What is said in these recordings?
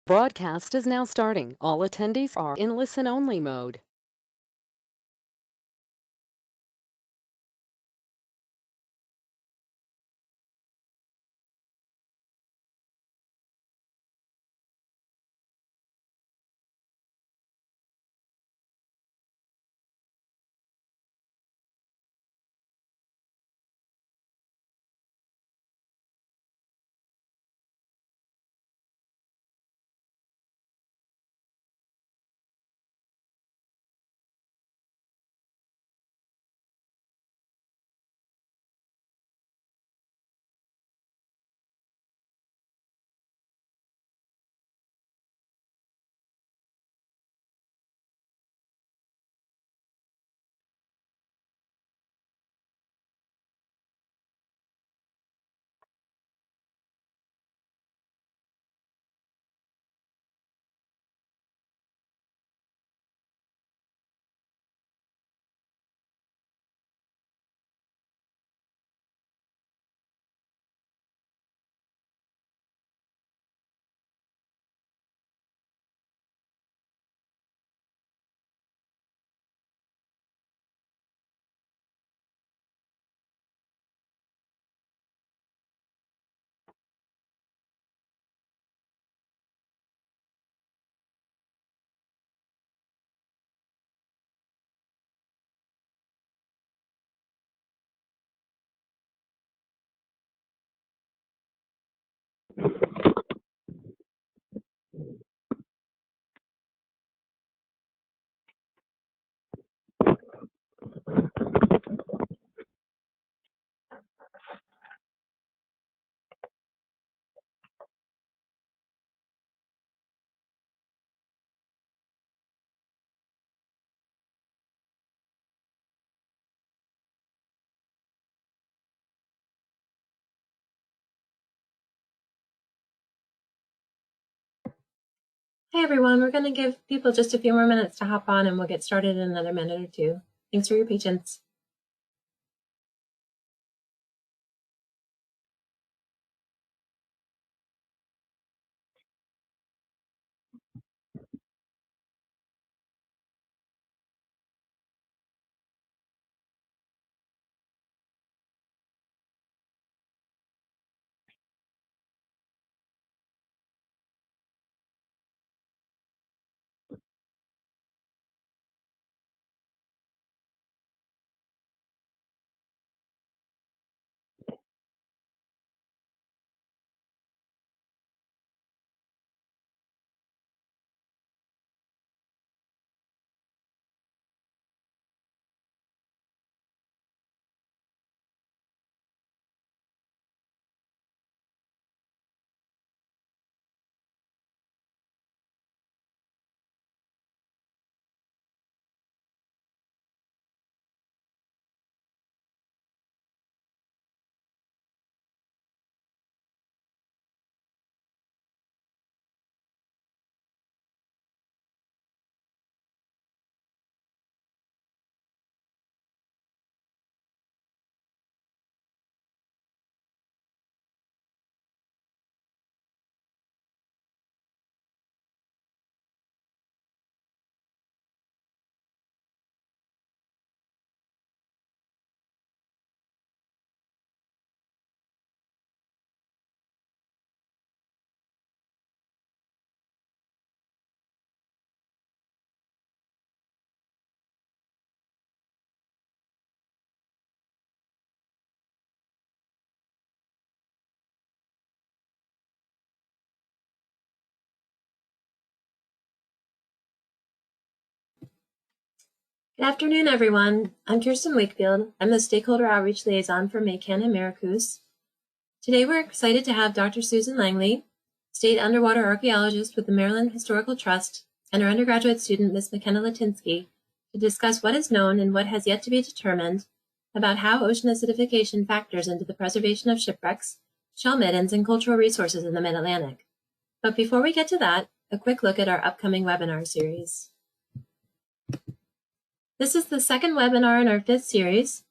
Broadcast is now starting. All attendees are in listen-only mode. Hey everyone, we're going to give people just a few more minutes to hop on and we'll get started in another minute or two. Thanks for your patience. Good afternoon, everyone. I'm Kirsten Wakefield. I'm the Stakeholder Outreach Liaison for MACAN and Maracus. Today we're excited to have Dr. Susan Langley, State Underwater Archaeologist with the Maryland Historical Trust, and her undergraduate student, Ms. Mckenna Latinsky, to discuss what is known and what has yet to be determined about how ocean acidification factors into the preservation of shipwrecks, shell middens, and cultural resources in the Mid-Atlantic. But before we get to that, a quick look at our upcoming webinar series. This is the second webinar in our 5th series.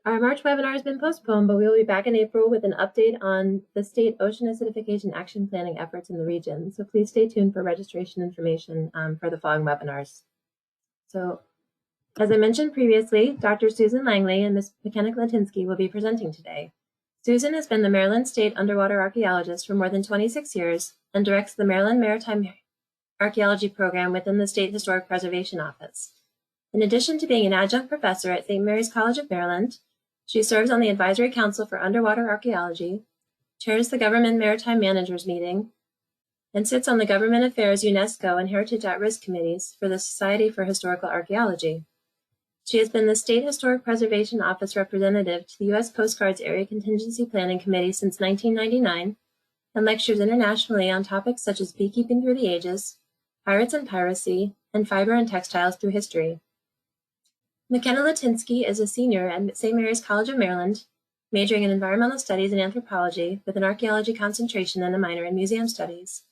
Our March webinar has been postponed, but we will be back in April with an update on the state ocean acidification action planning efforts in the region. So please stay tuned for registration information for the following webinars. So as I mentioned previously, Dr. Susan Langley and Ms. Mckenna Latinsky will be presenting today. Susan has been the Maryland State Underwater Archaeologist for more than 26 years and directs the Maryland Maritime Archaeology Program within the State Historic Preservation Office. In addition to being an adjunct professor at St. Mary's College of Maryland, she serves on the Advisory Council for Underwater Archaeology, chairs the Government Maritime Managers Meeting, and sits on the Government Affairs, UNESCO, and Heritage at-Risk committees for the Society for Historical Archaeology. She has been the State Historic Preservation Office representative to the U.S. Coast Guard's Area Contingency Planning Committee since 1999 and lectures internationally on topics such as beekeeping through the ages, pirates and piracy, and fiber and textiles through history. Mckenna Latinsky is a senior at St. Mary's College of Maryland, majoring in environmental studies and anthropology with an archaeology concentration and a minor in museum studies.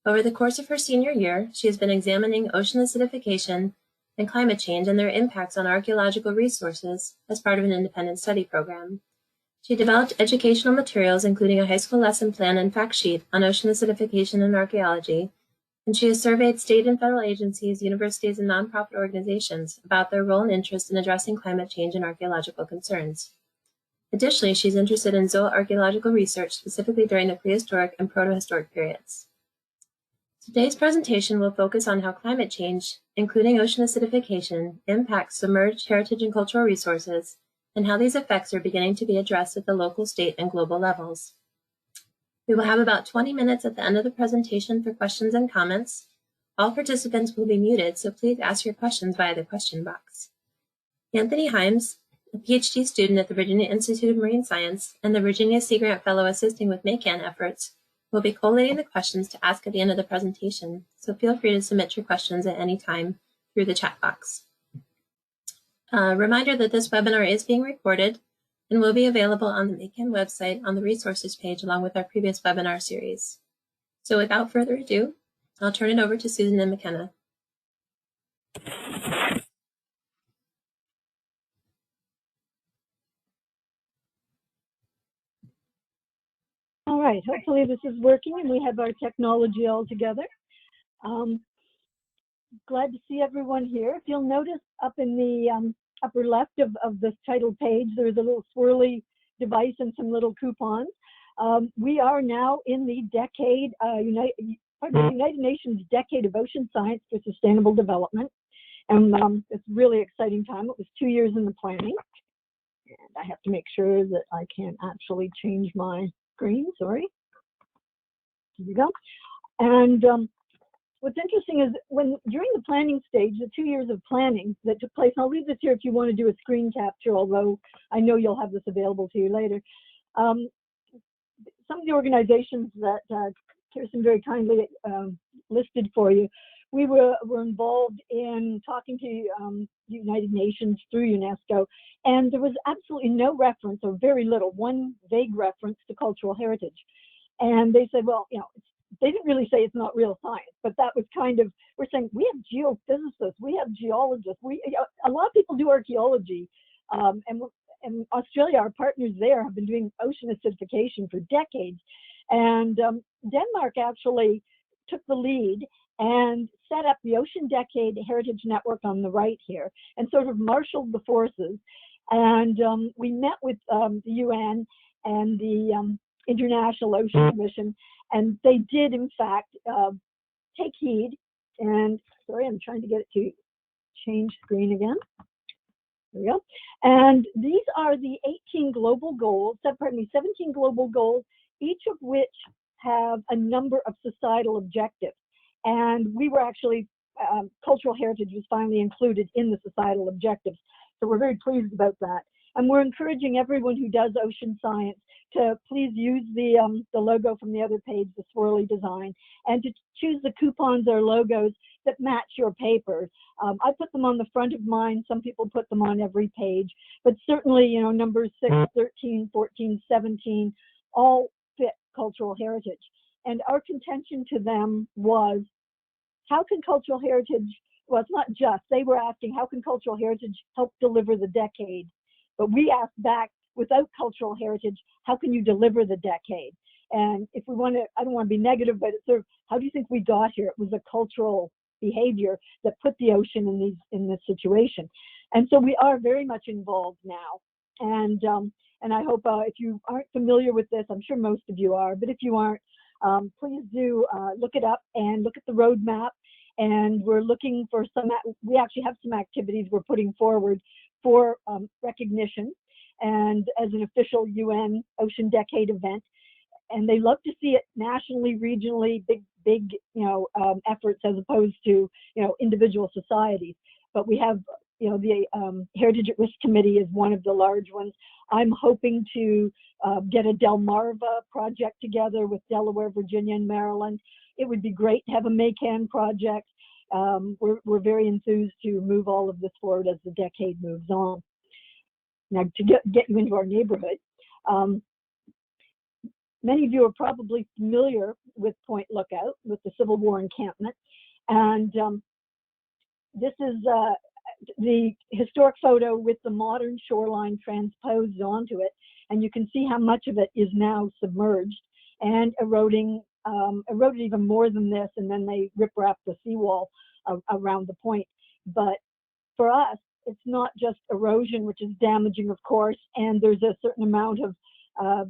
Over the course of her senior year, she has been examining ocean acidification and climate change and their impacts on archaeological resources as part of an independent study program. She developed educational materials, including a high school lesson plan and fact sheet on ocean acidification and archaeology, and she has surveyed state and federal agencies, universities, and nonprofit organizations about their role and interest in addressing climate change and archaeological concerns. Additionally, she's interested in zooarchaeological research, specifically during the prehistoric and protohistoric periods. Today's presentation will focus on how climate change, including ocean acidification, impacts submerged heritage and cultural resources, and how these effects are beginning to be addressed at the local, state, and global levels. We will have about 20 minutes at the end of the presentation for questions and comments. All participants will be muted, so please ask your questions via the question box. Anthony Himes, a PhD student at the Virginia Institute of Marine Science and the Virginia Sea Grant Fellow assisting with MACAN efforts, will be collating the questions to ask at the end of the presentation, so feel free to submit your questions at any time through the chat box. Reminder that this webinar is being recorded and will be available on the MACAN website on the resources page along with our previous webinar series. So without further ado, I'll turn it over to Susan and Mckenna. All right, hopefully this is working and we have our technology all together. Glad to see everyone here. If you'll notice up in the upper left of this title page, there's a little swirly device and some little coupons. We are now in the United Nations Decade of Ocean Science for Sustainable Development. And it's a really exciting time. It was 2 years in the planning. And I have to make sure that I can actually change my screen, sorry. Here we go. And what's interesting is during the planning stage, the 2 years of planning that took place, and I'll leave this here if you want to do a screen capture, although I know you'll have this available to you later. Some of the organizations that Kirsten very kindly listed for you, we were involved in talking to the United Nations through UNESCO, and there was absolutely no reference, or very little, one vague reference to cultural heritage. And they said, well, they didn't really say it's not real science, but that was kind of, we're saying we have geophysicists, we have geologists, a lot of people do archaeology, and Australia, our partners there, have been doing ocean acidification for decades. And Denmark actually took the lead and set up the Ocean Decade Heritage Network on the right here, and sort of marshaled the forces. And we met with the UN and the International Ocean Commission, and they did, in fact, take heed. And sorry, I'm trying to get it to change screen again. There we go. And these are the 18 global goals, 17 global goals, each of which have a number of societal objectives. And we were actually, cultural heritage was finally included in the societal objectives. So we're very pleased about that. And we're encouraging everyone who does ocean science to please use the logo from the other page, the swirly design, and to choose the coupons or logos that match your paper. I put them on the front of mine. Some people put them on every page, but certainly, numbers 6, 13, 14, 17, all fit cultural heritage. And our contention to them was, how can cultural heritage, well, it's not just, they were asking, how can cultural heritage help deliver the decade? But we asked back, without cultural heritage, how can you deliver the decade? And if we want to, I don't want to be negative, but it's sort of, how do you think we got here? It was a cultural behavior that put the ocean in this situation. And so we are very much involved now. And I hope if you aren't familiar with this, I'm sure most of you are, but if you aren't, please do look it up and look at the roadmap. And we're looking for we actually have some activities we're putting forward for recognition and as an official UN Ocean Decade event. And they love to see it nationally, regionally, big efforts as opposed to, individual societies. But we have, the Heritage at Risk Committee is one of the large ones. I'm hoping to get a Delmarva project together with Delaware, Virginia, and Maryland. It would be great to have a MACAN project. We're very enthused to move all of this forward as the decade moves on. Now, to get you into our neighborhood, many of you are probably familiar with Point Lookout, with the Civil War encampment. And this is the historic photo with the modern shoreline transposed onto it. And you can see how much of it is now submerged and eroded even more than this. And then they rip-wrap the seawall around the point. But for us, it's not just erosion, which is damaging, of course, and there's a certain amount of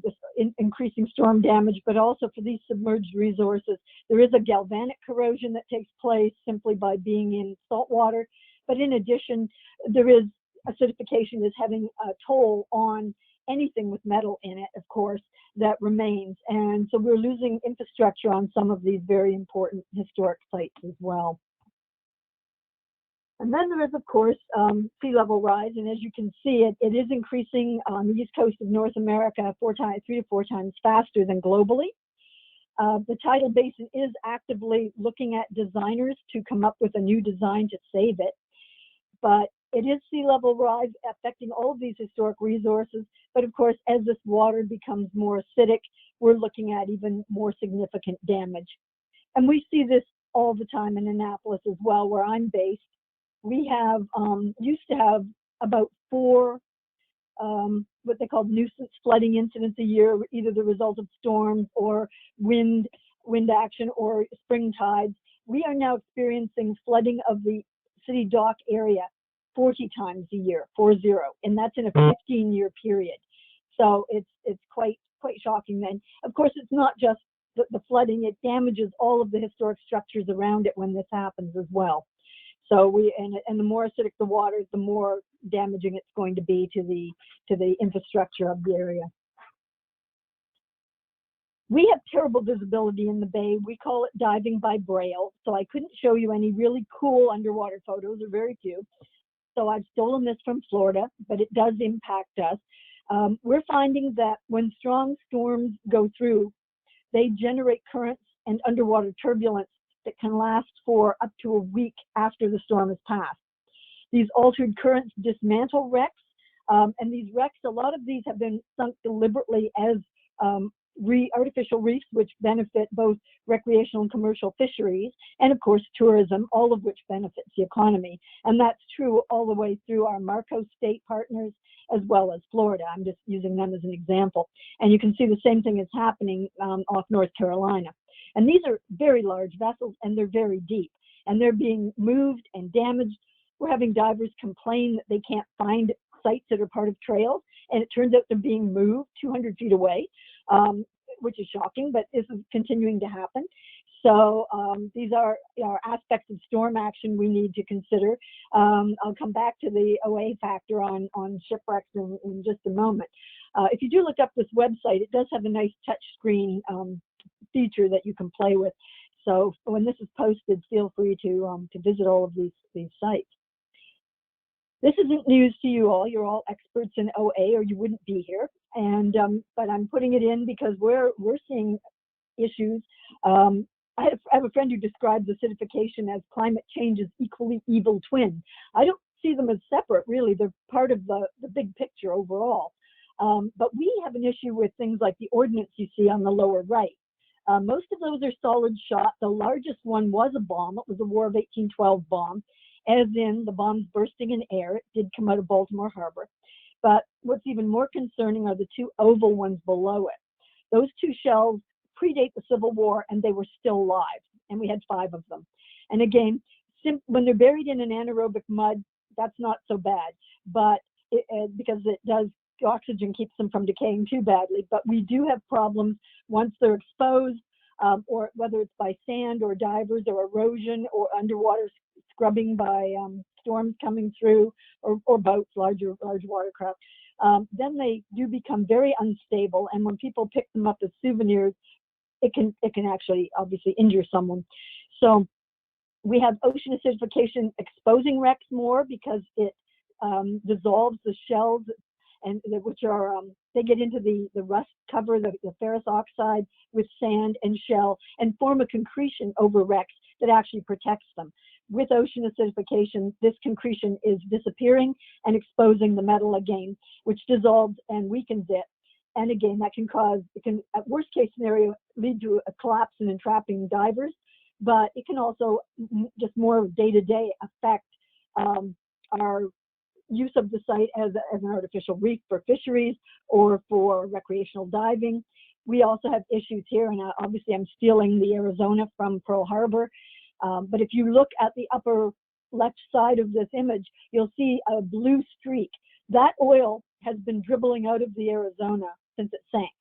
this increasing storm damage, but also for these submerged resources, there is a galvanic corrosion that takes place simply by being in salt water. But in addition, there is acidification is having a toll on anything with metal in it, of course, that remains. And so we're losing infrastructure on some of these very important historic sites as well. And then there is, of course, sea level rise. And as you can see, it is increasing on the east coast of North America 3 to 4 times faster than globally. The tidal basin is actively looking at designers to come up with a new design to save it. But it is sea level rise affecting all of these historic resources. But of course, as this water becomes more acidic, we're looking at even more significant damage. And we see this all the time in Annapolis as well, where I'm based. We have used to have about 4 what they call nuisance flooding incidents a year, either the result of storms or wind action or spring tides. We are now experiencing flooding of the city dock area 40 times a year, 40, and that's in a 15-year period. So it's quite shocking. Then, of course, it's not just the flooding; it damages all of the historic structures around it when this happens as well. So and the more acidic the water, the more damaging it's going to be to the infrastructure of the area. We have terrible visibility in the bay. We call it diving by braille. So I couldn't show you any really cool underwater photos, or very few. So I've stolen this from Florida, but it does impact us. We're finding that when strong storms go through, they generate currents and underwater turbulence that can last for up to a week after the storm has passed. These altered currents dismantle wrecks, and these wrecks, a lot of these have been sunk deliberately as artificial reefs, which benefit both recreational and commercial fisheries, and of course tourism, all of which benefits the economy. And that's true all the way through our Marco state partners as well as Florida. I'm just using them as an example. And you can see the same thing is happening off North Carolina. And these are very large vessels, and they're very deep, and they're being moved and damaged. We're having divers complain that they can't find sites that are part of trails, and it turns out they're being moved 200 feet away, which is shocking, but this is continuing to happen. So these are aspects of storm action we need to consider. I'll come back to the OA factor on shipwrecks in just a moment. If you do look up this website, it does have a nice touch screen feature that you can play with. So when this is posted, feel free to visit all of these sites. This isn't news to you all. You're all experts in OA, or you wouldn't be here. And but I'm putting it in because we're seeing issues. I have a friend who describes acidification as climate change's equally evil twin. I don't see them as separate, really. They're part of the big picture overall. But we have an issue with things like the ordnance you see on the lower right. Most of those are solid shot. The largest one was a bomb. It was a War of 1812 bomb, as in the bombs bursting in air. It did come out of Baltimore Harbor. But what's even more concerning are the two oval ones below it. Those two shells predate the Civil War, and they were still live, and we had 5 of them. And again, when they're buried in an anaerobic mud, that's not so bad, but because it does, oxygen keeps them from decaying too badly. But we do have problems once they're exposed, or whether it's by sand or divers or erosion or underwater scrubbing by storms coming through, or boats, large watercraft. Then they do become very unstable, and when people pick them up as souvenirs, it can actually obviously injure someone. So we have ocean acidification exposing wrecks more because it dissolves the shells, and which are they get into the rust cover, the ferrous oxide with sand and shell, and form a concretion over wrecks that actually protects them. With ocean acidification, this concretion is disappearing and exposing the metal again, which dissolves and weakens it. And again, that can cause, it can, at worst case scenario, lead to a collapse and entrapping divers, but it can also just more day-to-day affect our use of the site as an artificial reef for fisheries or for recreational diving. We also have issues here, and obviously I'm stealing the Arizona from Pearl Harbor, but if you look at the upper left side of this image, you'll see a blue streak. That oil has been dribbling out of the Arizona since it sank,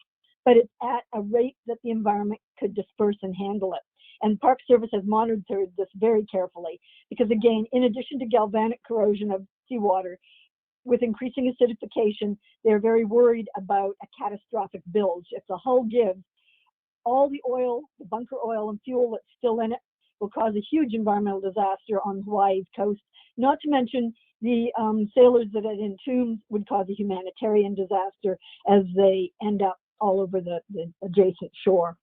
but it's at a rate that the environment could disperse and handle it. And Park Service has monitored this very carefully because, again, in addition to galvanic corrosion of seawater, with increasing acidification, they're very worried about a catastrophic bilge. If the hull gives, all the oil, the bunker oil and fuel that's still in it will cause a huge environmental disaster on Hawaii's coast, not to mention the sailors that are in tombs would cause a humanitarian disaster as they end up all over the adjacent shore.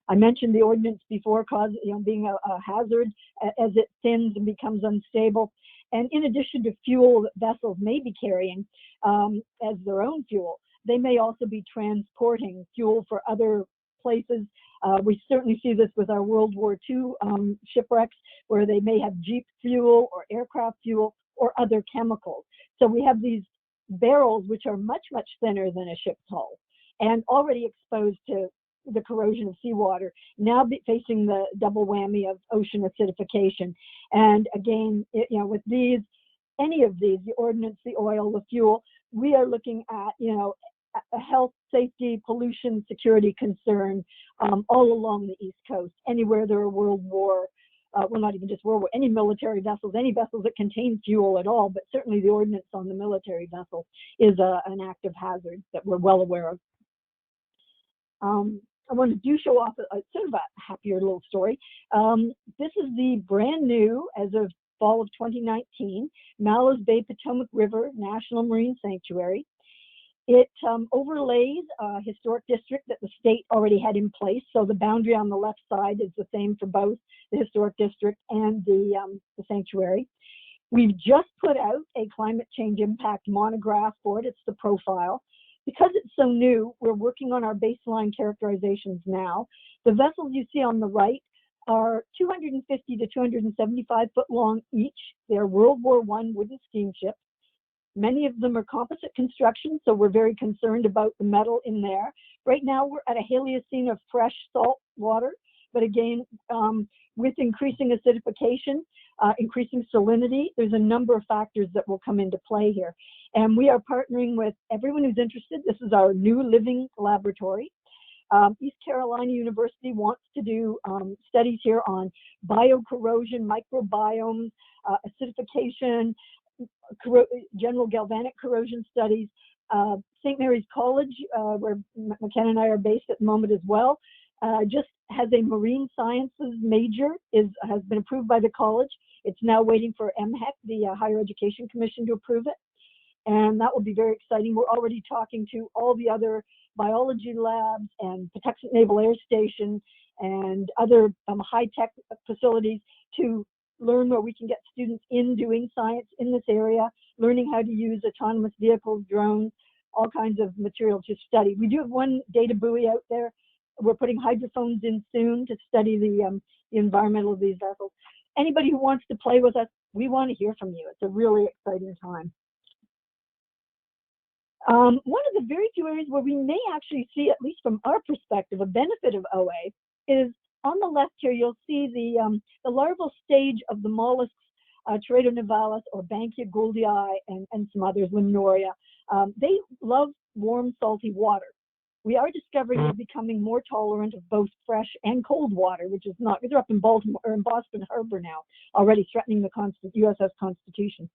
I mentioned the ordnance before, being a hazard as it thins and becomes unstable. And in addition to fuel that vessels may be carrying as their own fuel, they may also be transporting fuel for other places. We certainly see this with our World War II shipwrecks, where they may have jeep fuel or aircraft fuel or other chemicals. So we have these barrels which are much, much thinner than a ship's hull and already exposed to the corrosion of seawater, now facing the double whammy of ocean acidification. And again, with these, any of these, the ordnance, the oil, the fuel, we are looking at, a health, safety, pollution, security concern all along the East Coast, anywhere there are World War, well, not even just World War, any military vessels, any vessels that contain fuel at all, but certainly the ordnance on the military vessel is an active hazard that we're well aware of. I want to show off sort of a happier little story. This is the brand new, as of fall of 2019, Mallows Bay Potomac River National Marine Sanctuary. It overlays a historic district that the state already had in place. So the boundary on the left side is the same for both the historic district and the sanctuary. We've just put out a climate change impact monograph for it. It's the profile. Because it's so new, we're working on our baseline characterizations now. The vessels you see on the right are 250 to 275 foot long each. They're World War I wooden steamships. Many of them are composite construction, so we're very concerned about the metal in there. Right now, we're at a Haliocene of fresh salt water, but again, with increasing acidification, increasing salinity, there's a number of factors that will come into play here. And we are partnering with everyone who's interested. This is our new living laboratory. East Carolina University wants to do studies here on biocorrosion, microbiomes, acidification, general galvanic corrosion studies. St. Mary's College, where Mckenna and I are based at the moment as well, just has a marine sciences major, has been approved by the college. It's now waiting for MHEC, the Higher Education Commission, to approve it. And that will be very exciting. We're already talking to all the other biology labs and Patuxent Naval Air Station and other high-tech facilities to learn where we can get students in doing science in this area, learning how to use autonomous vehicles, drones, all kinds of material to study. We do have one data buoy out there. We're putting hydrophones in soon to study the environmental of these vessels. Anybody who wants to play with us, we want to hear from you. It's a really exciting time. One of the very few areas where we may actually see, at least from our perspective, a benefit of OA is on the left here. You'll see the larval stage of the mollusks, Teredo nivalis or Bankia gouldii, and some others, Limnoria. They love warm, salty water. We are discovering they're becoming more tolerant of both fresh and cold water, which is not. They're up in Baltimore or in Boston Harbor now, already threatening the USS Constitution.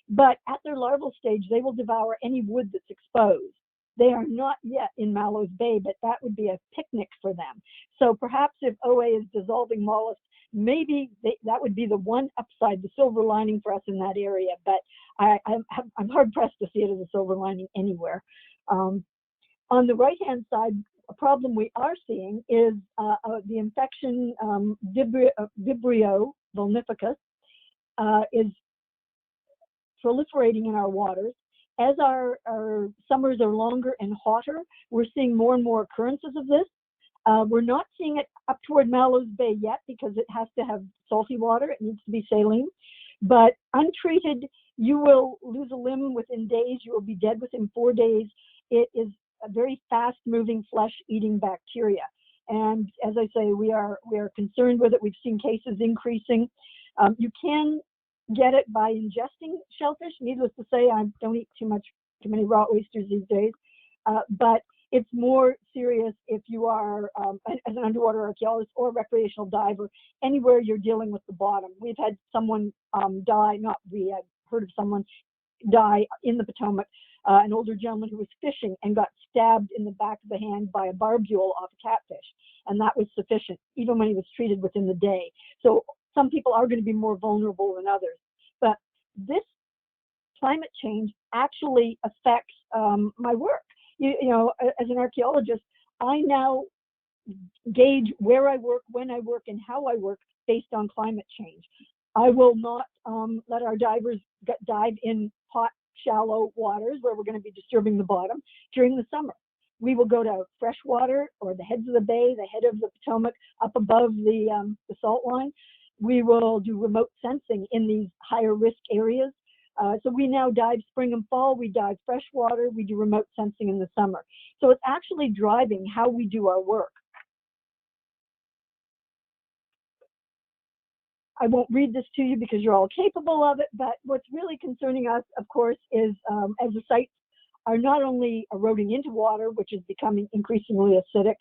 But at their larval stage, they will devour any wood that's exposed. They are not yet in Mallows Bay, but that would be a picnic for them. So perhaps if OA is dissolving mollusks, maybe that would be the one upside, the silver lining for us in that area. But I'm hard pressed to see it as a silver lining anywhere. On the right-hand side, a problem we are seeing is the infection Vibrio vulnificus is proliferating in our waters. As our summers are longer and hotter, we're seeing more and more occurrences of this. We're not seeing it up toward Mallows Bay yet because it has to have salty water. It needs to be saline. But untreated, you will lose a limb within days. You will be dead within 4 days. It is a very fast-moving flesh-eating bacteria. And as I say, we are concerned with it. We've seen cases increasing. You can get it by ingesting shellfish. Needless to say, I don't eat too many raw oysters these days. But it's more serious if you are, as an underwater archaeologist or recreational diver, anywhere you're dealing with the bottom. We've had someone die, not we, I've heard of someone die in the Potomac, an older gentleman who was fishing and got stabbed in the back of the hand by a barbule off a catfish. And that was sufficient, even when he was treated within the day. So some people are going to be more vulnerable than others. But this climate change actually affects my work. You know, as an archaeologist, I now gauge where I work, when I work, and how I work based on climate change. I will not let our divers dive in hot, shallow waters where we're going to be disturbing the bottom during the summer. We will go to fresh water or the heads of the bay, the head of the Potomac, up above the salt line. We will do remote sensing in these higher risk areas. So we now dive spring and fall, we dive fresh water, we do remote sensing in the summer. So it's actually driving how we do our work. I won't read this to you because you're all capable of it, but what's really concerning us, of course, is as the sites are not only eroding into water, which is becoming increasingly acidic,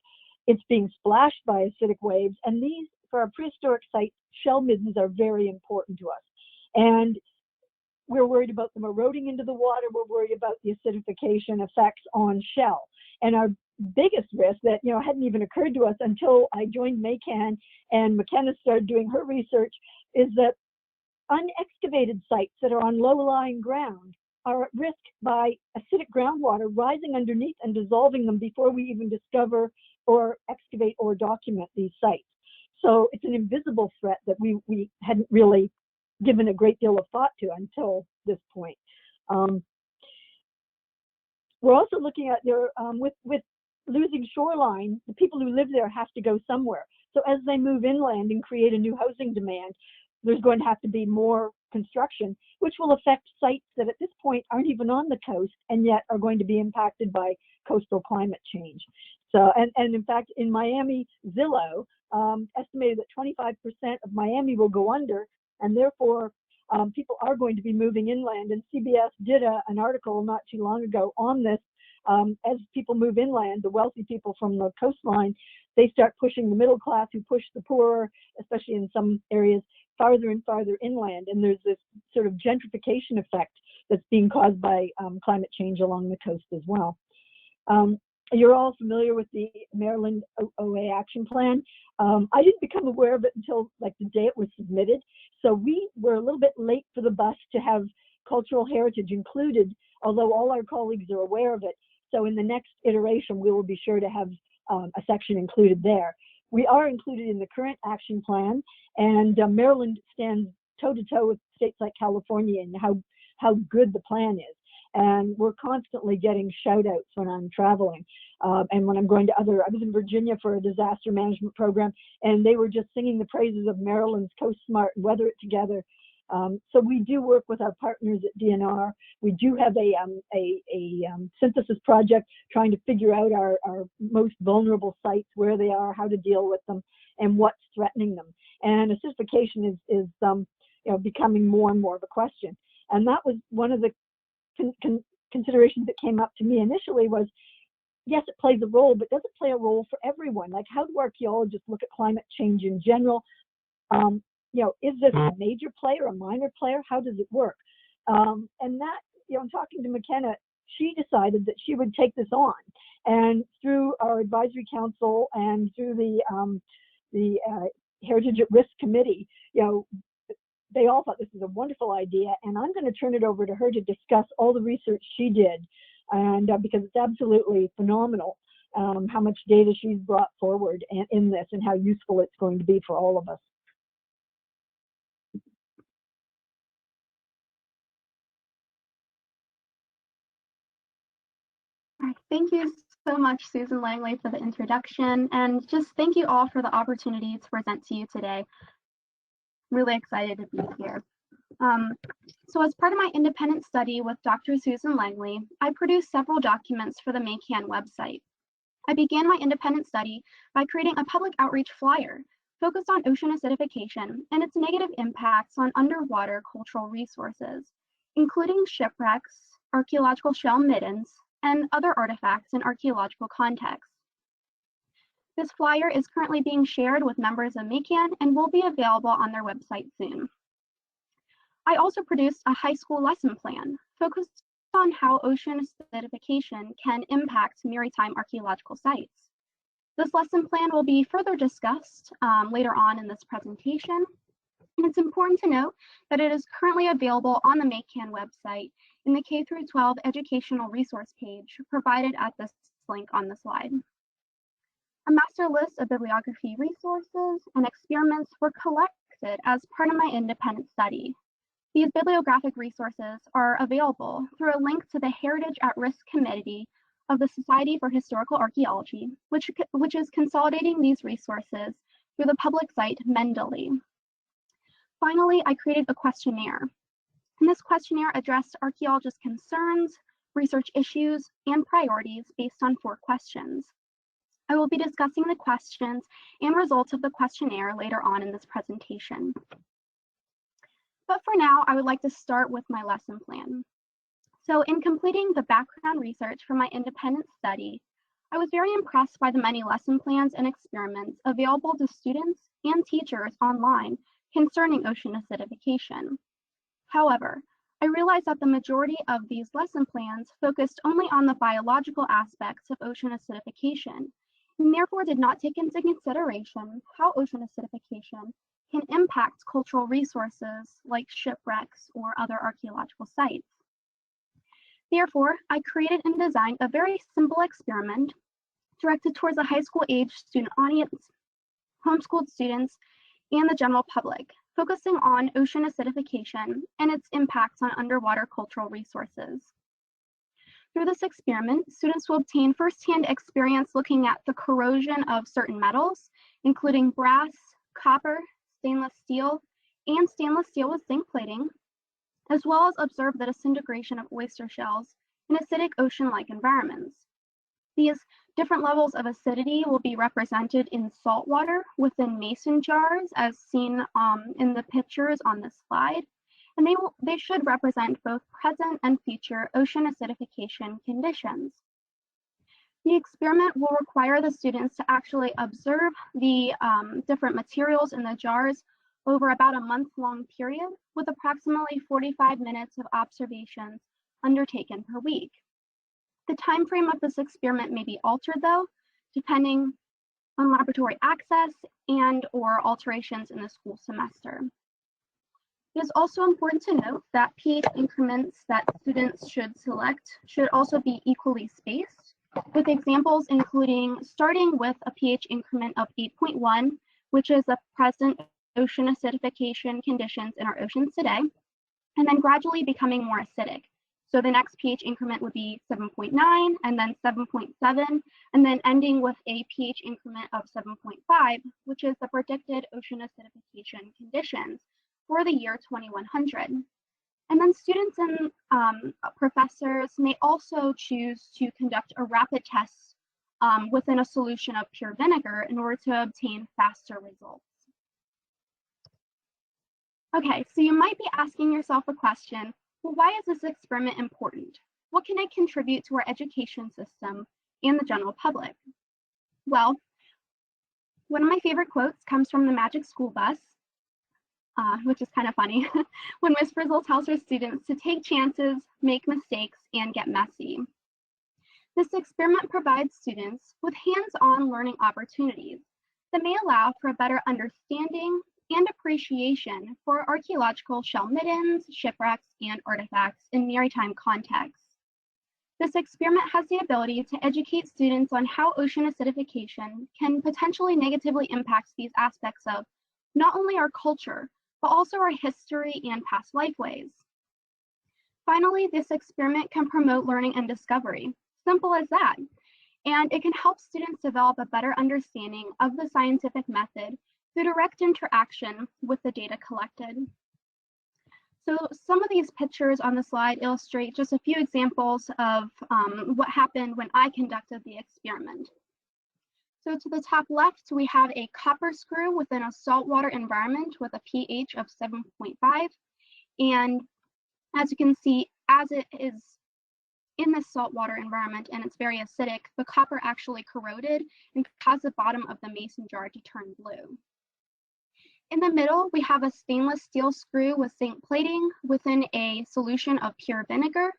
it's being splashed by acidic waves. And these, for our prehistoric sites, shell middens are very important to us. And we're worried about them eroding into the water. We're worried about the acidification effects on shell. And our biggest risk that, you know, hadn't even occurred to us until I joined MACAN and Mckenna started doing her research is that unexcavated sites that are on low-lying ground are at risk by acidic groundwater rising underneath and dissolving them before we even discover or excavate or document these sites. So it's an invisible threat that we hadn't really given a great deal of thought to until this point. We're also looking at there with losing shoreline, the people who live there have to go somewhere. So as they move inland and create a new housing demand, there's going to have to be more construction, which will affect sites that at this point aren't even on the coast and yet are going to be impacted by coastal climate change. So, and in fact, in Miami, Zillow estimated that 25% of Miami will go under, and therefore people are going to be moving inland. And CBS did an article not too long ago on this. As people move inland, the wealthy people from the coastline, they start pushing the middle class who push the poorer, especially in some areas, farther and farther inland. And there's this sort of gentrification effect that's being caused by climate change along the coast as well. You're all familiar with the Maryland OA action plan. I didn't become aware of it until like the day it was submitted. So we were a little bit late for the bus to have cultural heritage included, although all our colleagues are aware of it. So in the next iteration, we will be sure to have a section included there. We are included in the current action plan, and Maryland stands toe-to-toe with states like California and how good the plan is. And we're constantly getting shout outs when I'm traveling. And when I'm going to I was in Virginia for a disaster management program, and they were just singing the praises of Maryland's Coast Smart and Weather It Together. So we do work with our partners at DNR. We do have a synthesis project trying to figure out our most vulnerable sites, where they are, how to deal with them, and what's threatening them. And acidification is becoming more and more of a question. And that was one of the considerations that came up to me initially was, yes, it plays a role, but does it play a role for everyone? Like, how do archaeologists look at climate change in general? Is this a major player, a minor player? How does it work? And that, I'm talking to Mckenna, she decided that she would take this on. And through our advisory council and through the Heritage at Risk Committee, they all thought this was a wonderful idea. And I'm going to turn it over to her to discuss all the research she did. And because it's absolutely phenomenal how much data she's brought forward in this and how useful it's going to be for all of us. Thank you so much, Susan Langley, for the introduction, and just thank you all for the opportunity to present to you today. Really excited to be here. So as part of my independent study with Dr. Susan Langley, I produced several documents for the MACAN website. I began my independent study by creating a public outreach flyer focused on ocean acidification and its negative impacts on underwater cultural resources, including shipwrecks, archaeological shell middens, and other artifacts in archaeological context. This flyer is currently being shared with members of MACAN and will be available on their website soon. I also produced a high school lesson plan focused on how ocean acidification can impact maritime archaeological sites. This lesson plan will be further discussed later on in this presentation. And it's important to note that it is currently available on the MACAN website in the K-12 educational resource page provided at this link on the slide. A master list of bibliography resources and experiments were collected as part of my independent study. These bibliographic resources are available through a link to the Heritage at Risk Committee of the Society for Historical Archaeology, which is consolidating these resources through the public site Mendeley. Finally, I created a questionnaire. And this questionnaire addressed archaeologists' concerns, research issues, and priorities based on 4 questions. I will be discussing the questions and results of the questionnaire later on in this presentation. But for now, I would like to start with my lesson plan. So in completing the background research for my independent study, I was very impressed by the many lesson plans and experiments available to students and teachers online concerning ocean acidification. However, I realized that the majority of these lesson plans focused only on the biological aspects of ocean acidification, and therefore did not take into consideration how ocean acidification can impact cultural resources like shipwrecks or other archaeological sites. Therefore, I created and designed a very simple experiment directed towards a high school age student audience, homeschooled students, and the general public, focusing on ocean acidification and its impacts on underwater cultural resources. Through this experiment, students will obtain firsthand experience looking at the corrosion of certain metals, including brass, copper, stainless steel with zinc plating, as well as observe the disintegration of oyster shells in acidic ocean-like environments. These different levels of acidity will be represented in salt water within mason jars, as seen in the pictures on this slide, and they should represent both present and future ocean acidification conditions. The experiment will require the students to actually observe the different materials in the jars over about a month-long period, with approximately 45 minutes of observations undertaken per week. The time frame of this experiment may be altered, though, depending on laboratory access and/or alterations in the school semester. It is also important to note that pH increments that students should select should also be equally spaced, with examples including starting with a pH increment of 8.1, which is the present ocean acidification conditions in our oceans today, and then gradually becoming more acidic. So the next pH increment would be 7.9, and then 7.7, and then ending with a pH increment of 7.5, which is the predicted ocean acidification conditions for the year 2100. And then students and professors may also choose to conduct a rapid test within a solution of pure vinegar in order to obtain faster results. Okay, so you might be asking yourself a question, well, why is this experiment important? What can it contribute to our education system and the general public? Well, one of my favorite quotes comes from the Magic School Bus, which is kind of funny, when Miss Frizzle tells her students to take chances, make mistakes, and get messy. This experiment provides students with hands-on learning opportunities that may allow for a better understanding and appreciation for archaeological shell middens, shipwrecks, and artifacts in maritime contexts. This experiment has the ability to educate students on how ocean acidification can potentially negatively impact these aspects of not only our culture, but also our history and past lifeways. Finally, this experiment can promote learning and discovery. Simple as that. And it can help students develop a better understanding of the scientific method through direct interaction with the data collected. So some of these pictures on the slide illustrate just a few examples of what happened when I conducted the experiment. So to the top left, we have a copper screw within a saltwater environment with a pH of 7.5. And as you can see, as it is in this saltwater environment and it's very acidic, the copper actually corroded and caused the bottom of the mason jar to turn blue. In the middle, we have a stainless steel screw with zinc plating within a solution of pure vinegar.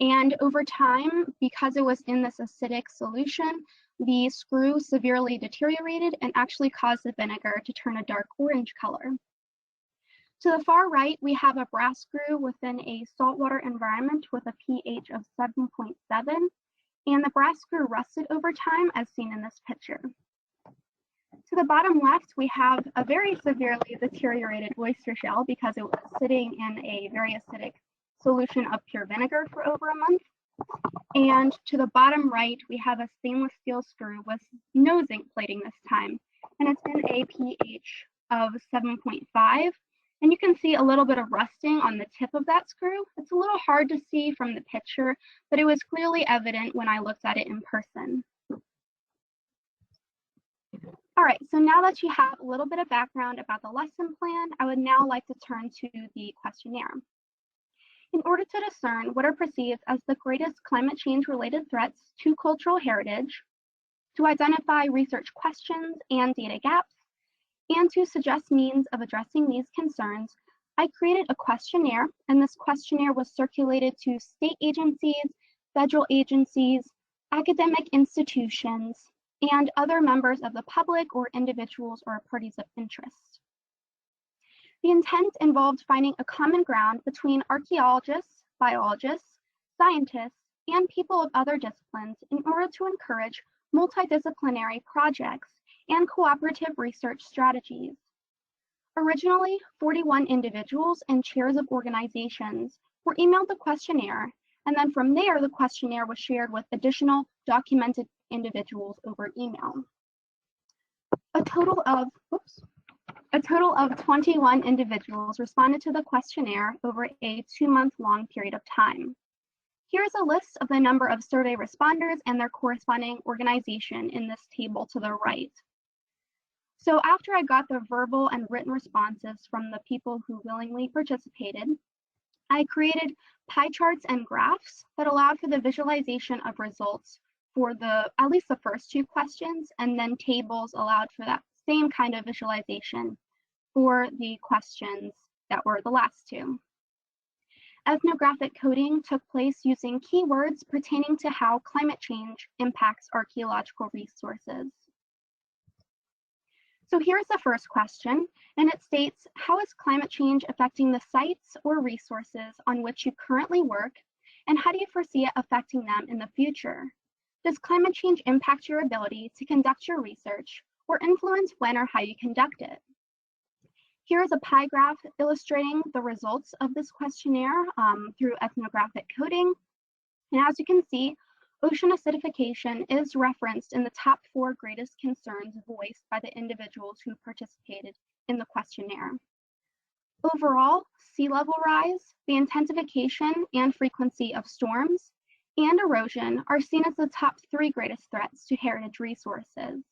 And over time, because it was in this acidic solution, the screw severely deteriorated and actually caused the vinegar to turn a dark orange color. To the far right, we have a brass screw within a saltwater environment with a pH of 7.7, and the brass screw rusted over time as seen in this picture. To the bottom left, we have a very severely deteriorated oyster shell because it was sitting in a very acidic solution of pure vinegar for over a month. And to the bottom right, we have a stainless steel screw with no zinc plating this time, and it's in a pH of 7.5. And you can see a little bit of rusting on the tip of that screw. It's a little hard to see from the picture, but it was clearly evident when I looked at it in person. All right, so now that you have a little bit of background about the lesson plan, I would now like to turn to the questionnaire. In order to discern what are perceived as the greatest climate change related threats to cultural heritage, to identify research questions and data gaps, and to suggest means of addressing these concerns, I created a questionnaire, and this questionnaire was circulated to state agencies, federal agencies, academic institutions, and other members of the public or individuals or parties of interest. The intent involved finding a common ground between archaeologists, biologists, scientists, and people of other disciplines in order to encourage multidisciplinary projects and cooperative research strategies. Originally, 41 individuals and chairs of organizations were emailed the questionnaire, and then from there, the questionnaire was shared with additional documented individuals over email. A total of 21 individuals responded to the questionnaire over a 2-month-long period of time. Here's a list of the number of survey responders and their corresponding organization in this table to the right. So after I got the verbal and written responses from the people who willingly participated, I created pie charts and graphs that allowed for the visualization of results for at least the first 2 questions, and then tables allowed for that same kind of visualization for the questions that were the last 2. Ethnographic coding took place using keywords pertaining to how climate change impacts archaeological resources. So here's the first question, and it states, how is climate change affecting the sites or resources on which you currently work, and how do you foresee it affecting them in the future? Does climate change impact your ability to conduct your research or influence when or how you conduct it? Here is a pie graph illustrating the results of this questionnaire through ethnographic coding. And as you can see, ocean acidification is referenced in the top 4 greatest concerns voiced by the individuals who participated in the questionnaire. Overall, sea level rise, the intensification and frequency of storms, and erosion are seen as the top 3 greatest threats to heritage resources.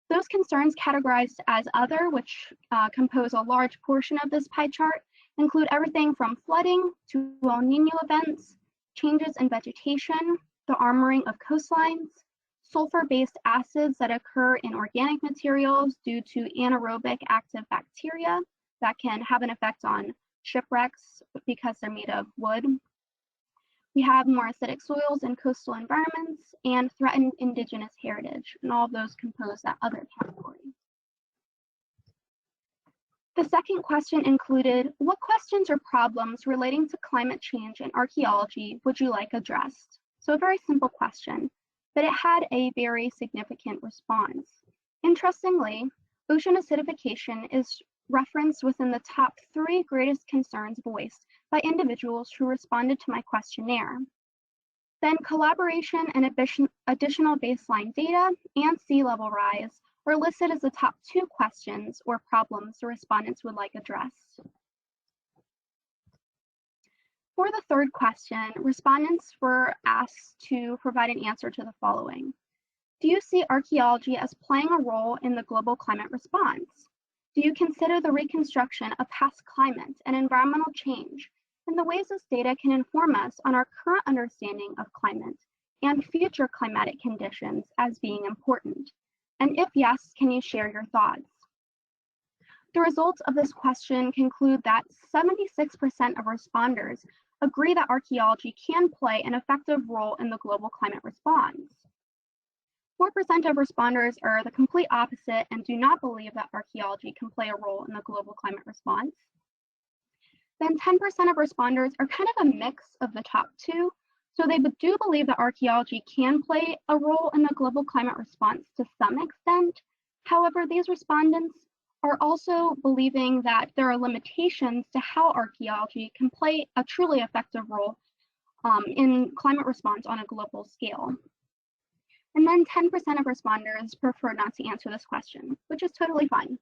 Those concerns categorized as other, which compose a large portion of this pie chart, include everything from flooding to El Niño events, changes in vegetation, the armoring of coastlines, sulfur-based acids that occur in organic materials due to anaerobic active bacteria that can have an effect on shipwrecks because they're made of wood. We have more acidic soils in coastal environments and threatened indigenous heritage, and all of those compose that other category. The second question included, what questions or problems relating to climate change and archaeology would you like addressed? So a very simple question, but it had a very significant response. Interestingly, ocean acidification is referenced within the top 3 greatest concerns voiced by individuals who responded to my questionnaire. Then collaboration and additional baseline data and sea level rise are listed as the top 2 questions or problems the respondents would like addressed. For the third question, respondents were asked to provide an answer to the following. Do you see archaeology as playing a role in the global climate response? Do you consider the reconstruction of past climate and environmental change and the ways this data can inform us on our current understanding of climate and future climatic conditions as being important? And if yes, can you share your thoughts? The results of this question conclude that 76% of responders agree that archaeology can play an effective role in the global climate response. 4% of responders are the complete opposite and do not believe that archaeology can play a role in the global climate response. Then 10% of responders are kind of a mix of the top 2. So they do believe that archaeology can play a role in the global climate response to some extent. However, these respondents are also believing that there are limitations to how archaeology can play a truly effective role in climate response on a global scale. And then 10% of responders prefer not to answer this question, which is totally fine.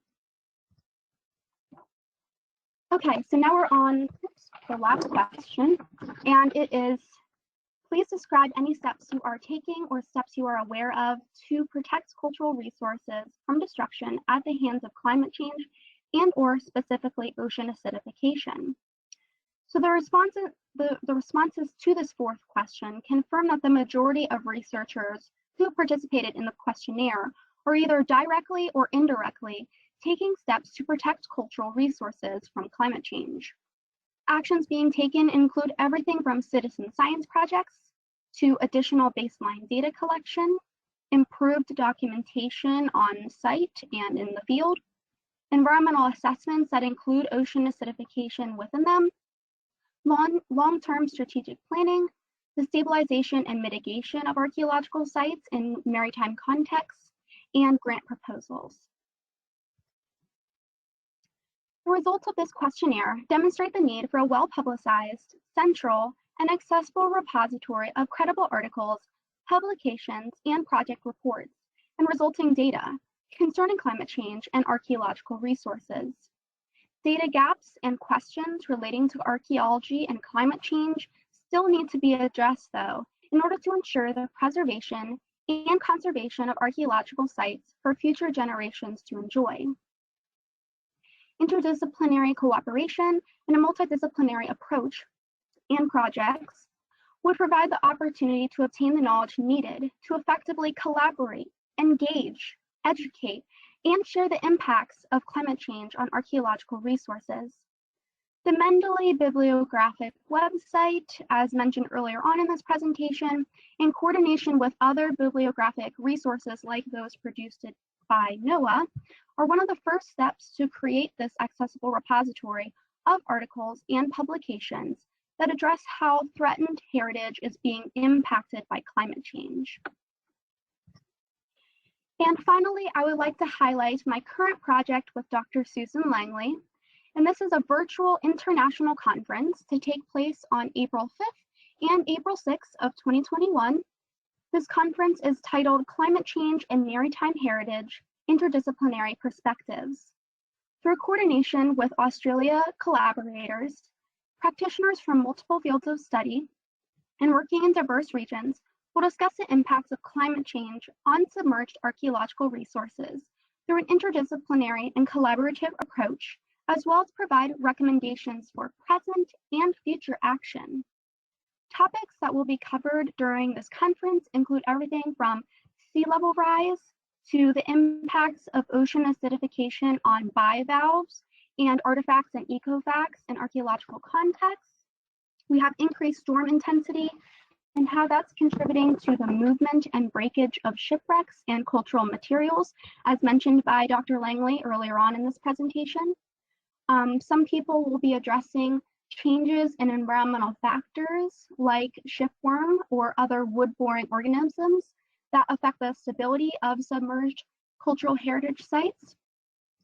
Okay, so now we're on the last question, and it is, please describe any steps you are taking or steps you are aware of to protect cultural resources from destruction at the hands of climate change and or specifically ocean acidification. So the responses to this fourth question confirm that the majority of researchers who participated in the questionnaire are either directly or indirectly taking steps to protect cultural resources from climate change. Actions being taken include everything from citizen science projects to additional baseline data collection, improved documentation on site and in the field, environmental assessments that include ocean acidification within them, long-term strategic planning, the stabilization and mitigation of archaeological sites in maritime contexts, and grant proposals. The results of this questionnaire demonstrate the need for a well-publicized, central, and accessible repository of credible articles, publications, and project reports, and resulting data concerning climate change and archaeological resources. Data gaps and questions relating to archaeology and climate change still need to be addressed, though, in order to ensure the preservation and conservation of archaeological sites for future generations to enjoy. Interdisciplinary cooperation and a multidisciplinary approach and projects would provide the opportunity to obtain the knowledge needed to effectively collaborate, engage, educate, and share the impacts of climate change on archaeological resources. The Mendeley bibliographic website, as mentioned earlier on in this presentation, in coordination with other bibliographic resources like those produced by NOAA, are one of the first steps to create this accessible repository of articles and publications that address how threatened heritage is being impacted by climate change. And finally, I would like to highlight my current project with Dr. Susan Langley. And this is a virtual international conference to take place on April 5th and April 6th of 2021. This conference is titled Climate Change and Maritime Heritage, Interdisciplinary Perspectives. Through coordination with Australia collaborators, practitioners from multiple fields of study, and working in diverse regions, we'll discuss the impacts of climate change on submerged archaeological resources through an interdisciplinary and collaborative approach, as well as provide recommendations for present and future action. Topics that will be covered during this conference include everything from sea level rise to the impacts of ocean acidification on bivalves and artifacts and ecofacts in archaeological contexts. We have increased storm intensity and how that's contributing to the movement and breakage of shipwrecks and cultural materials, as mentioned by Dr. Langley earlier on in this presentation. Some people will be addressing changes in environmental factors like shipworm or other wood-boring organisms that affect the stability of submerged cultural heritage sites.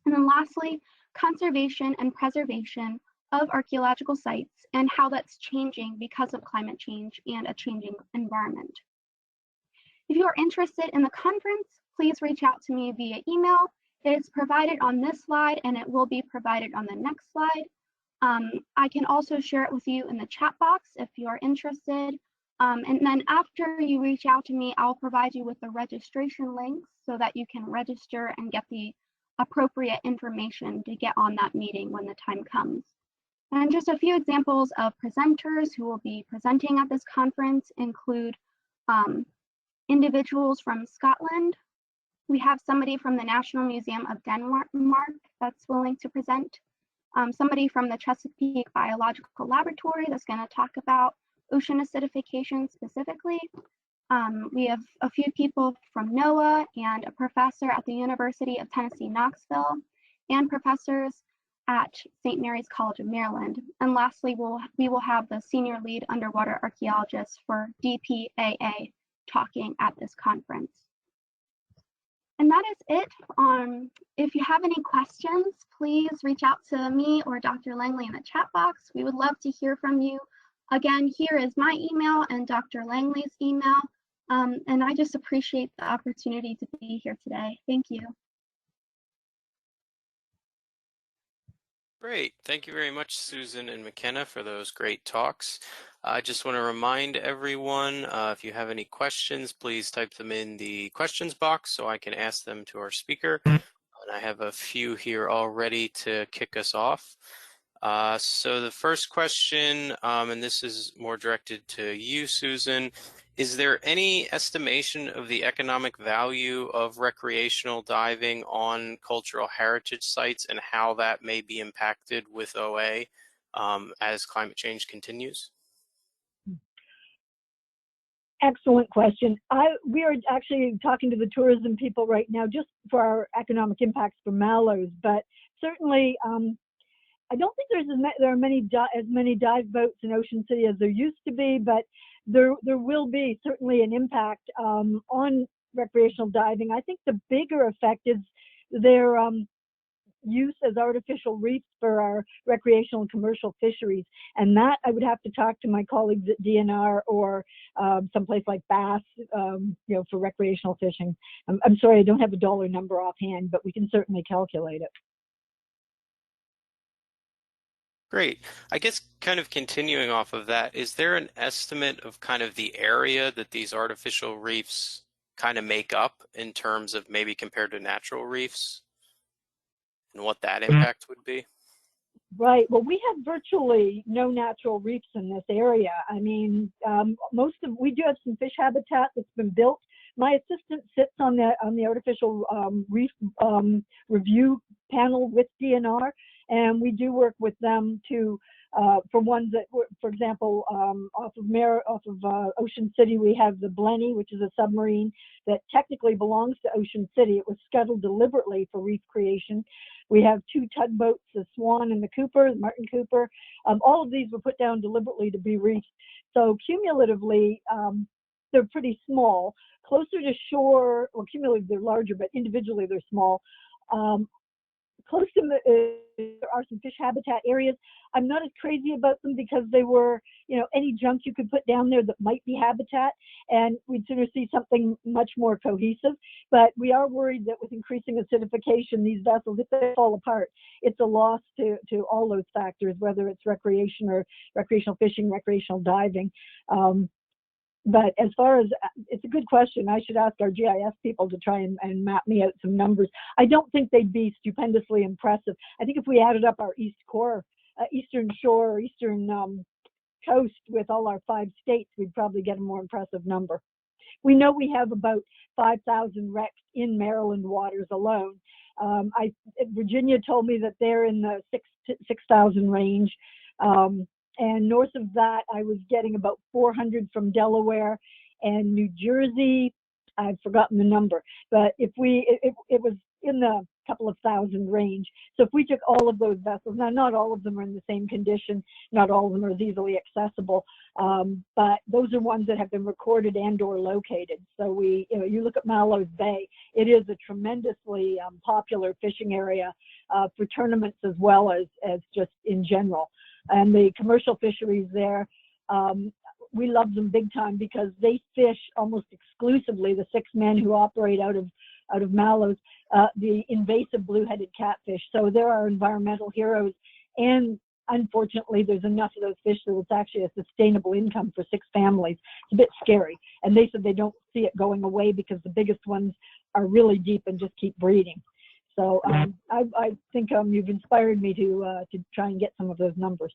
And then lastly, conservation and preservation of archaeological sites and how that's changing because of climate change and a changing environment. If you are interested in the conference, please reach out to me via email. It is provided on this slide and it will be provided on the next slide. I can also share it with you in the chat box if you are interested. And then after you reach out to me, I'll provide you with the registration links so that you can register and get the appropriate information to get on that meeting when the time comes. And just a few examples of presenters who will be presenting at this conference include individuals from Scotland. We have somebody from the National Museum of Denmark that's willing to present. Somebody from the Chesapeake Biological Laboratory that's going to talk about ocean acidification specifically. We have a few people from NOAA and a professor at the University of Tennessee, Knoxville, and professors at St. Mary's College of Maryland. And lastly, we will have the senior lead underwater archaeologist for DPAA talking at this conference. And that is it. If you have any questions, please reach out to me or Dr. Langley in the chat box. We would love to hear from you. Again, here is my email and Dr. Langley's email. And I just appreciate the opportunity to be here today. Thank you. Great. Thank you very much, Susan and McKenna, for those great talks. I just want to remind everyone, if you have any questions, please type them in the questions box so I can ask them to our speaker. And I have a few here already to kick us off. So the first question, and this is more directed to you, Susan, is there any estimation of the economic value of recreational diving on cultural heritage sites and how that may be impacted with OA as climate change continues? Excellent question. We are actually talking to the tourism people right now just for our economic impacts for Mallows, but certainly I don't think there are as many dive boats in Ocean City as there used to be, but there will be certainly an impact on recreational diving. I think the bigger effect is their use as artificial reefs for our recreational and commercial fisheries. And that I would have to talk to my colleagues at DNR or someplace like Bass, for recreational fishing. I'm sorry, I don't have a dollar number offhand, but we can certainly calculate it. Great. I guess kind of continuing off of that, is there an estimate of kind of the area that these artificial reefs kind of make up in terms of maybe compared to natural reefs and what that impact would be? Right. Well, we have virtually no natural reefs in this area. I mean, we do have some fish habitat that's been built. My assistant sits on the artificial reef review panel with DNR, and we do work with them to for ones that, for example, off of Ocean City, we have the Blenny, which is a submarine that technically belongs to Ocean City. It was scuttled deliberately for reef creation. We have two tugboats, the Swan and the Cooper, the Martin Cooper. All of these were put down deliberately to be reefs. So cumulatively, they're pretty small. Closer to shore, well, cumulatively they're larger, but individually they're small. close to there are some fish habitat areas. I'm not as crazy about them because they were, you know, any junk you could put down there that might be habitat, and we'd sooner see something much more cohesive. But we are worried that with increasing acidification, these vessels, if they fall apart, it's a loss to all those factors, whether it's recreation or recreational fishing, recreational diving. But as far as, it's a good question. I should ask our GIS people to try and map me out some numbers. I don't think they'd be stupendously impressive. I think if we added up our eastern shore, or eastern coast with all our 5 states, we'd probably get a more impressive number. We know we have about 5,000 wrecks in Maryland waters alone. Virginia told me that they're in the 6,000 range. And north of that, I was getting about 400 from Delaware, and New Jersey, I've forgotten the number, but if it was in the couple of thousand range. So if we took all of those vessels, now not all of them are in the same condition, not all of them are as easily accessible, but those are ones that have been recorded and or located. So you look at Mallows Bay, it is a tremendously popular fishing area for tournaments as well as just in general. And the commercial fisheries there, we love them big time because they fish almost exclusively, the 6 men who operate out of Mallows, the invasive blue-headed catfish. So there are environmental heroes, and unfortunately there's enough of those fish that it's actually a sustainable income for 6 families. It's a bit scary, and they said they don't see it going away because the biggest ones are really deep and just keep breeding. So I think you've inspired me to try and get some of those numbers.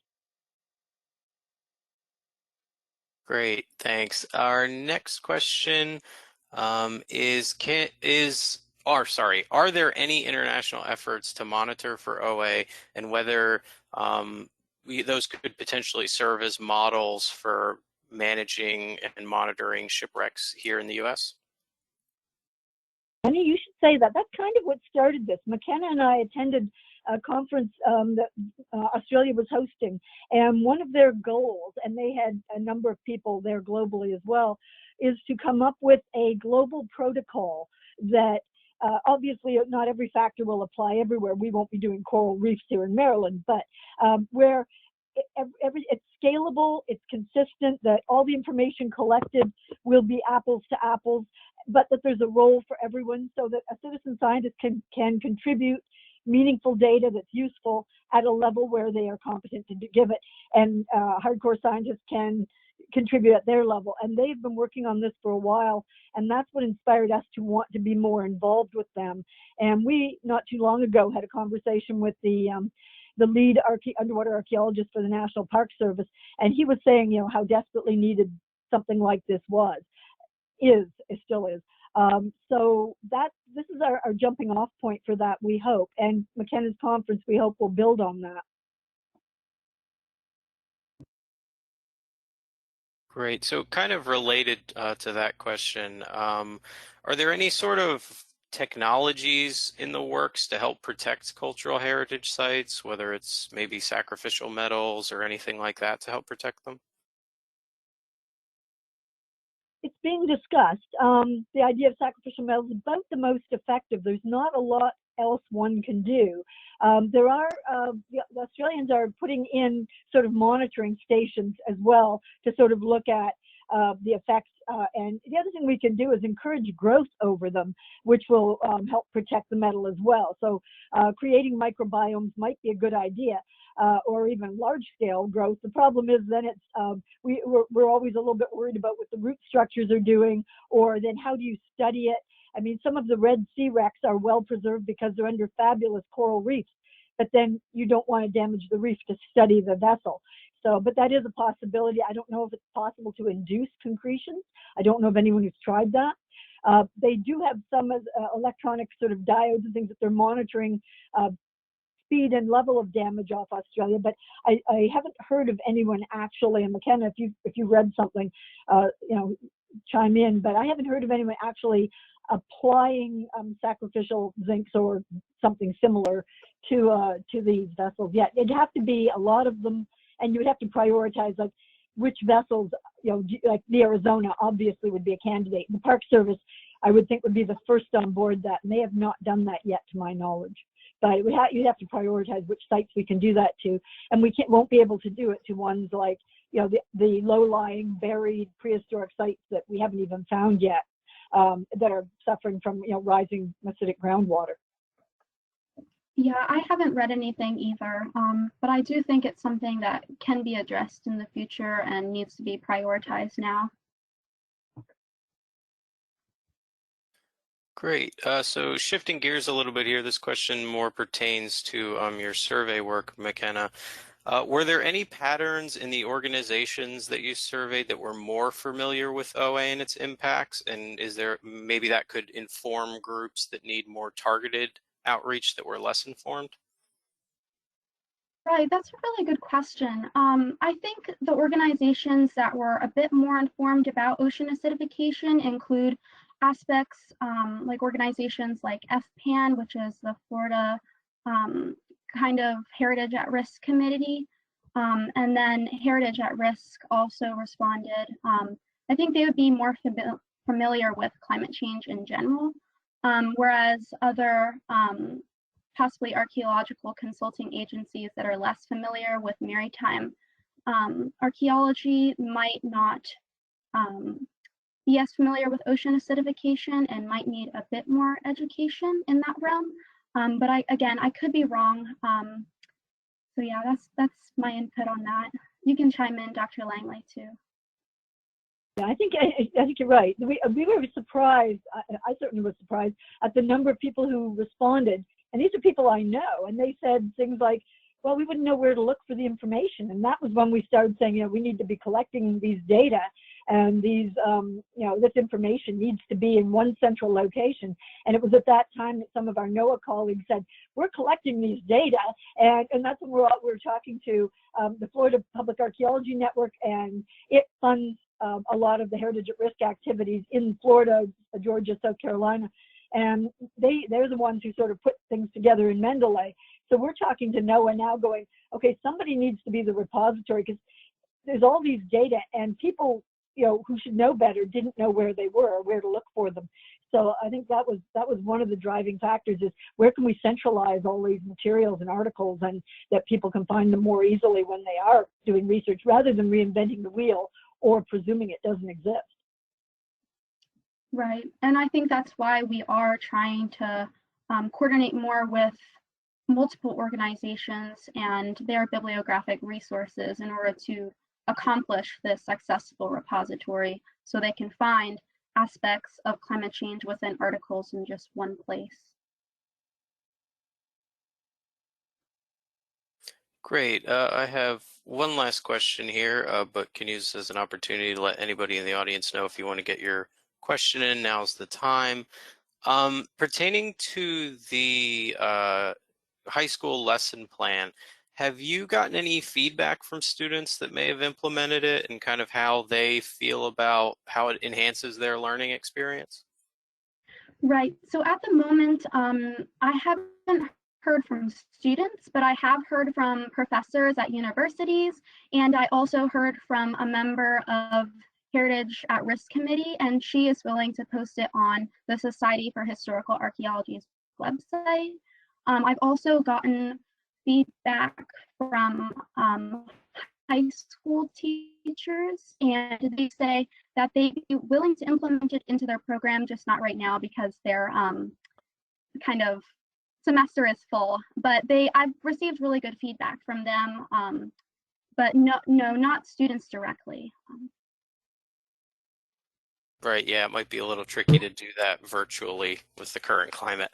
Great, thanks. Our next question are there any international efforts to monitor for OA, and whether those could potentially serve as models for managing and monitoring shipwrecks here in the U.S.? Annie, you should say that. That's kind of what started this. Mckenna and I attended a conference that Australia was hosting, and one of their goals, and they had a number of people there globally as well, is to come up with a global protocol that obviously not every factor will apply everywhere. We won't be doing coral reefs here in Maryland, but where it's scalable, it's consistent, that all the information collected will be apples to apples, but that there's a role for everyone so that a citizen scientist can contribute meaningful data that's useful at a level where they are competent to give it, and hardcore scientists can contribute at their level. And they've been working on this for a while, and that's what inspired us to want to be more involved with them. And we, not too long ago, had a conversation with the lead underwater archaeologist for the National Park Service, and he was saying, how desperately needed something like this it still is. So this is our jumping off point for that, we hope. And McKenna's conference, we hope, will build on that. Great. So kind of related to that question, are there any sort of technologies in the works to help protect cultural heritage sites, whether it's maybe sacrificial metals or anything like that to help protect them? It's being discussed. The idea of sacrificial metals is about the most effective. There's not a lot else one can do. The Australians are putting in sort of monitoring stations as well to sort of look at the effects. And the other thing we can do is encourage growth over them, which will help protect the metal as well. So creating microbiomes might be a good idea. Or even large-scale growth. The problem is then we're always a little bit worried about what the root structures are doing, or then how do you study it? I mean, some of the Red Sea wrecks are well preserved because they're under fabulous coral reefs, but then you don't want to damage the reef to study the vessel. So, but that is a possibility. I don't know if it's possible to induce concretions. I don't know of anyone who's tried that. They do have some electronic sort of diodes and things that they're monitoring speed and level of damage off Australia, but I haven't heard of anyone actually, and McKenna, if you read something, chime in, but I haven't heard of anyone actually applying sacrificial zincs or something similar to these vessels yet. It'd have to be a lot of them, and you would have to prioritize like which vessels, like the Arizona obviously would be a candidate. The Park Service, I would think, would be the first on board that, and they have not done that yet to my knowledge. but you have to prioritize which sites we can do that to, and we won't be able to do it to ones like, you know, the low-lying, buried prehistoric sites that we haven't even found yet, that are suffering from, you know, rising acidic groundwater. Yeah, I haven't read anything either, but I do think it's something that can be addressed in the future and needs to be prioritized now. Great. So shifting gears a little bit here, this question more pertains to your survey work, McKenna. Were there any patterns in the organizations that you surveyed that were more familiar with OA and its impacts? And is there maybe that could inform groups that need more targeted outreach that were less informed? Right, that's a really good question. I think the organizations that were a bit more informed about ocean acidification include aspects like organizations like FPAN, which is the Florida kind of Heritage at Risk Committee, and then Heritage at Risk also responded. I think they would be more familiar with climate change in general, whereas other possibly archaeological consulting agencies that are less familiar with maritime archaeology might not be as familiar with ocean acidification and might need a bit more education in that realm. But I could be wrong. So yeah, that's my input on that. You can chime in, Dr. Langley, too. Yeah, I think you're right. We were surprised. I certainly was surprised at the number of people who responded. And these are people I know, and they said things like, well, we wouldn't know where to look for the information. And that was when we started saying, you know, we need to be collecting these data, and these, you know, this information needs to be in one central location. And it was at that time that some of our NOAA colleagues said, we're collecting these data. And that's when we're talking to the Florida Public Archaeology Network, and it funds a lot of the Heritage at Risk activities in Florida, Georgia, South Carolina. And they're the ones who sort of put things together in Mendeley. So we're talking to NOAA now going, okay, somebody needs to be the repository, because there's all these data, and people, you know, who should know better didn't know where they were or where to look for them. So I think that was one of the driving factors, is where can we centralize all these materials and articles, and that people can find them more easily when they are doing research, rather than reinventing the wheel or presuming it doesn't exist. Right, and I think that's why we are trying to coordinate more with multiple organizations and their bibliographic resources in order to accomplish this accessible repository, so they can find aspects of climate change within articles in just one place. Great. I have one last question here, but can use this as an opportunity to let anybody in the audience know if you want to get your question in, now's the time. Pertaining to the high school lesson plan, have you gotten any feedback from students that may have implemented it, and kind of how they feel about how it enhances their learning experience? Right, so at the moment, I haven't heard from students, but I have heard from professors at universities, and I also heard from a member of Heritage at Risk Committee, and she is willing to post it on the Society for Historical Archaeology's website. I've also gotten feedback from high school teachers, and they say that they'd be willing to implement it into their program, just not right now because their kind of semester is full. But I've received really good feedback from them, but no, not students directly. Right, yeah, it might be a little tricky to do that virtually with the current climate.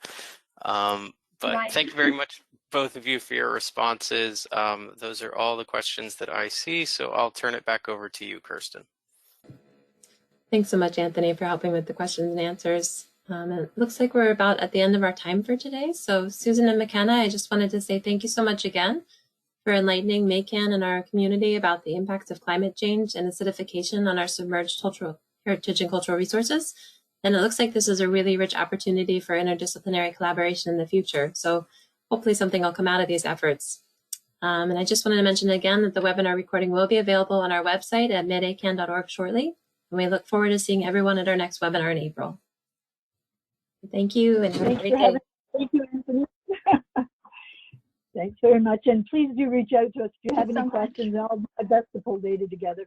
But Right. Thank you very much, both of you, for your responses. Those are all the questions that I see, so I'll turn it back over to you, Kirsten. Thanks so much, Anthony, for helping with the questions and answers. It looks like we're about at the end of our time for today. So Susan and McKenna, I just wanted to say thank you so much again for enlightening MACAN and our community about the impacts of climate change and acidification on our submerged cultural heritage and cultural resources. And it looks like this is a really rich opportunity for interdisciplinary collaboration in the future. So hopefully something will come out of these efforts. And I just wanted to mention again that the webinar recording will be available on our website at midacan.org shortly. And we look forward to seeing everyone at our next webinar in April. Thank you, and have a great day. Thank you, Anthony. Thanks very much. And please do reach out to us if you have Thanks so any much. questions. I'll do my best to pull data together.